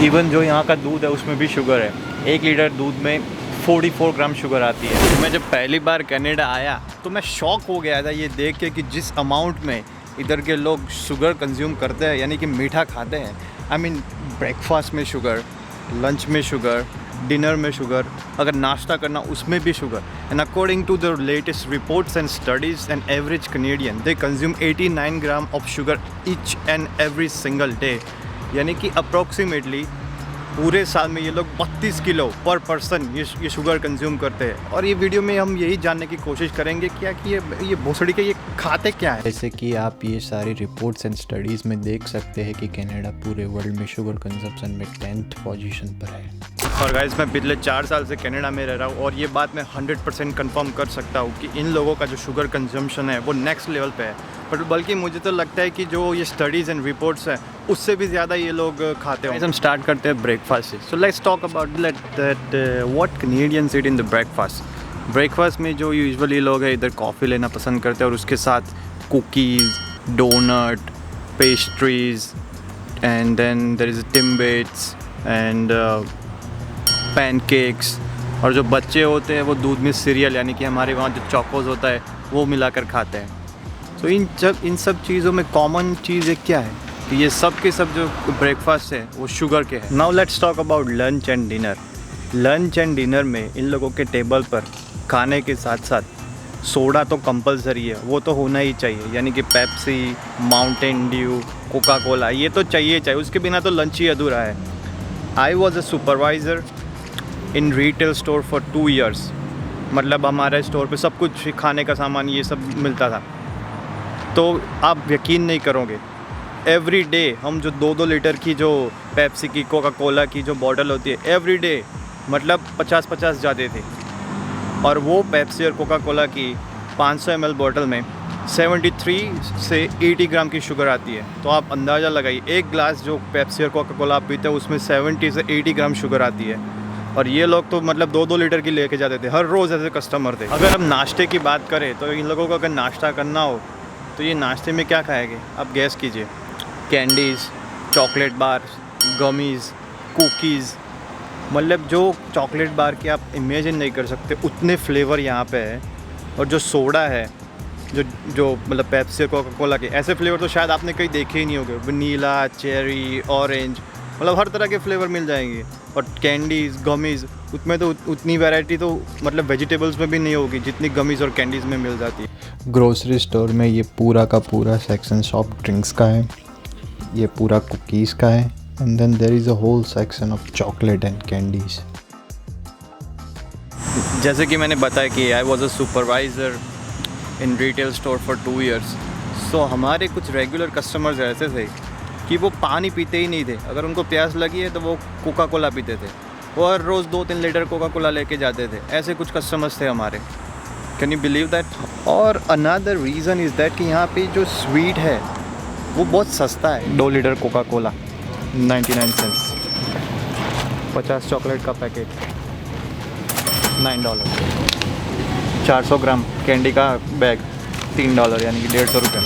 Even जो यहाँ का दूध है उसमें भी शुगर है। 1 लीटर दूध में 44 ग्राम शुगर आती है। मैं जब पहली बार कनाडा आया तो मैं शॉक हो गया था ये देख के कि जिस अमाउंट में इधर के लोग शुगर कंज्यूम करते हैं, यानी कि मीठा खाते हैं। आई मीन ब्रेकफास्ट में शुगर, लंच में शुगर, डिनर में शुगर, अगर नाश्ता करना उसमें भी sugar. And according to the latest reports and studies, an average Canadian they consume 89 gram of sugar each and every single day, यानी कि अप्रॉक्सीमेटली पूरे साल में ये लोग 32 किलो पर पर्सन ये शुगर कंज्यूम करते हैं। और ये वीडियो में हम यही जानने की कोशिश करेंगे क्या कि ये भोसड़ी के ये खाते क्या है। जैसे कि आप ये सारी रिपोर्ट्स एंड स्टडीज़ में देख सकते हैं कि कनाडा पूरे वर्ल्ड में शुगर कंजप्शन में 10th पोजीशन पर है। और गाइस, मैं पिछले 4 साल से कनाडा में रह रहा हूँ और ये बात मैं 100% कंफर्म कर सकता हूँ कि इन लोगों का जो शुगर कंजम्पशन है वो नेक्स्ट लेवल पे है। बट बल्कि मुझे तो लगता है कि जो ये स्टडीज़ एंड रिपोर्ट्स हैं उससे भी ज़्यादा ये लोग खाते हैं। हम स्टार्ट करते हैं ब्रेकफास्ट से। So let's talk about that what Canadians eat in the breakfast. Breakfast में जो यूजुअली लोग हैं इधर कॉफ़ी लेना पसंद करते हैं और उसके साथ cookies, donut, pastries and then there is Timbits and pancakes. और जो बच्चे होते हैं वो दूध में सीरियल, यानी कि हमारे वहाँ जो चोकोज होता है वो मिलाकर खाते हैं। तो इन सब चीज़ों में कॉमन चीज़ एक क्या है कि ये सब के सब जो ब्रेकफास्ट है वो शुगर के हैं। Now let's talk about lunch and dinner. Lunch and dinner में इन लोगों के टेबल पर खाने के साथ साथ सोडा तो कंपलसरी है, वो तो होना ही चाहिए, यानी कि Pepsi, Mountain Dew, Coca Cola, ये तो चाहिए, उसके बिना तो लंच ही अधूरा है। आई was a supervisor in retail store for 2 years। मतलब हमारे स्टोर पे सब कुछ खाने का सामान ये सब मिलता था। तो आप यकीन नहीं करोगे, एवरी डे हम जो 2-2 लीटर की जो पेप्सी की, कोका कोला की जो बॉटल होती है, एवरी डे मतलब 50-50 जाते थे। और वो पेप्सी और कोका कोला की 500 ml बॉटल में 73 से 80 ग्राम की शुगर आती है। तो आप अंदाज़ा लगाइए, एक ग्लास जो पेप्सी और कोका कोला आप पीते हैं उसमें 70 से 80 ग्राम शुगर आती है। और ये लोग तो मतलब 2-2 लीटर की लेके जाते थे, हर रोज़ ऐसे कस्टमर थे। अगर हम नाश्ते की बात करें तो इन लोगों को अगर नाश्ता करना हो तो ये नाश्ते में क्या खाएंगे आप गैस कीजिए। Candies, chocolate bar, gummies, cookies, मतलब जो चॉकलेट बार की आप इमेजिन नहीं कर सकते उतने फ्लेवर यहाँ पे है। और जो सोडा है, जो मतलब पेप्सी, कोका कोला के ऐसे फ्लेवर तो शायद आपने कहीं देखे ही नहीं होंगे। वनीला, चेरी, ऑरेंज, मतलब हर तरह के फ्लेवर मिल जाएंगे। और कैंडीज़, गमीज़, उसमें तो उतनी वैरायटी तो मतलब वेजिटेबल्स में भी नहीं होगी जितनी गमीज़ और कैंडीज़ में मिल जाती है। ग्रोसरी स्टोर में ये पूरा का पूरा सेक्शन सॉफ्ट ड्रिंक्स का है, ये पूरा कुकीज़ का है, and then there is a whole section of chocolate and candies. जैसे कि मैंने बताया कि I was a supervisor in retail store for 2 years। So हमारे कुछ रेगुलर कस्टमर्स ऐसे थे कि वो पानी पीते ही नहीं थे। अगर उनको प्यास लगी है तो वो कोका कोला पीते थे। वो हर रोज़ 2-3 लीटर कोका कोला लेके जाते थे। ऐसे कुछ कस्टमर्स थे हमारे। Can you believe that? और अनदर रीज़न इज़ दैट कि यहाँ पे जो स्वीट है वो बहुत सस्ता है। 2 litre Coca Cola 99 cents, 50 chocolate का पैकेट $9, 400 ग्राम कैंडी का बैग $3, यानी कि $150।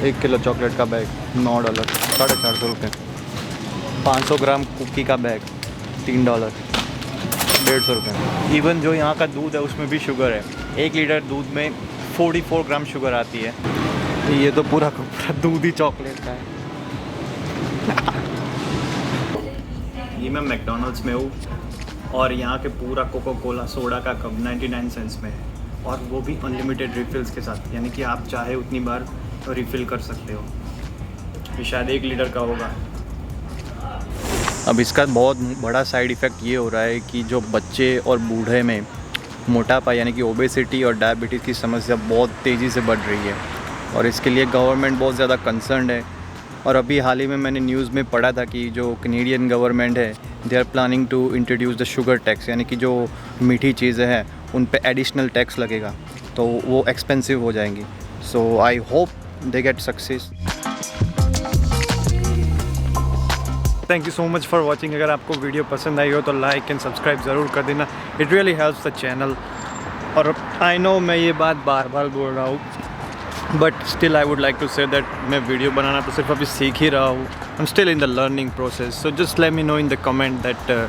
1 किलो चॉकलेट का बैग $9, 450 रुपये। 500 ग्राम कुकी का बैग $3, 150 रुपये। इवन जो यहाँ का दूध है उसमें भी शुगर है। 1 लीटर दूध में 44 ग्राम शुगर आती है। ये तो पूरा का पूरा दूध ही चॉकलेट का है। ये मैं मैकडोनल्ड्स में हूँ और यहाँ के पूरा कोका कोला सोडा का कप 99 सेंट्स में है, और वो भी अनलिमिटेड रिफिल्स के साथ, यानी कि आप चाहे उतनी बार रिफ़िल कर सकते हो। ये शायद 1 लीटर का होगा। अब इसका बहुत बड़ा साइड इफ़ेक्ट ये हो रहा है कि जो बच्चे और बूढ़े में मोटापा, यानी कि ओबेसिटी और डायबिटीज़ की समस्या बहुत तेज़ी से बढ़ रही है, और इसके लिए गवर्नमेंट बहुत ज़्यादा कंसर्न्ड है। और अभी हाल ही में मैंने न्यूज़ में पढ़ा था कि जो कैनेडियन गवर्नमेंट है, they are planning to introduce the sugar tax, यानी कि जो मीठी चीज़ें हैं उन पे एडिशनल टैक्स लगेगा, तो वो एक्सपेंसिव हो जाएंगी। So I hope they get success। Thank you so much for watching. अगर आपको वीडियो पसंद आई हो तो लाइक एंड सब्सक्राइब ज़रूर कर देना, it really helps the channel. और आई नो मैं ये बात बार बार बोल रहा हूँ, but still I would like to say that मैं वीडियो बनाना तो सिर्फ अभी सीख ही रहा हूँ. I am still in the learning process. So just let me know in the comment that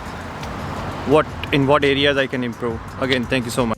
what areas I can improve. Again, thank you so much.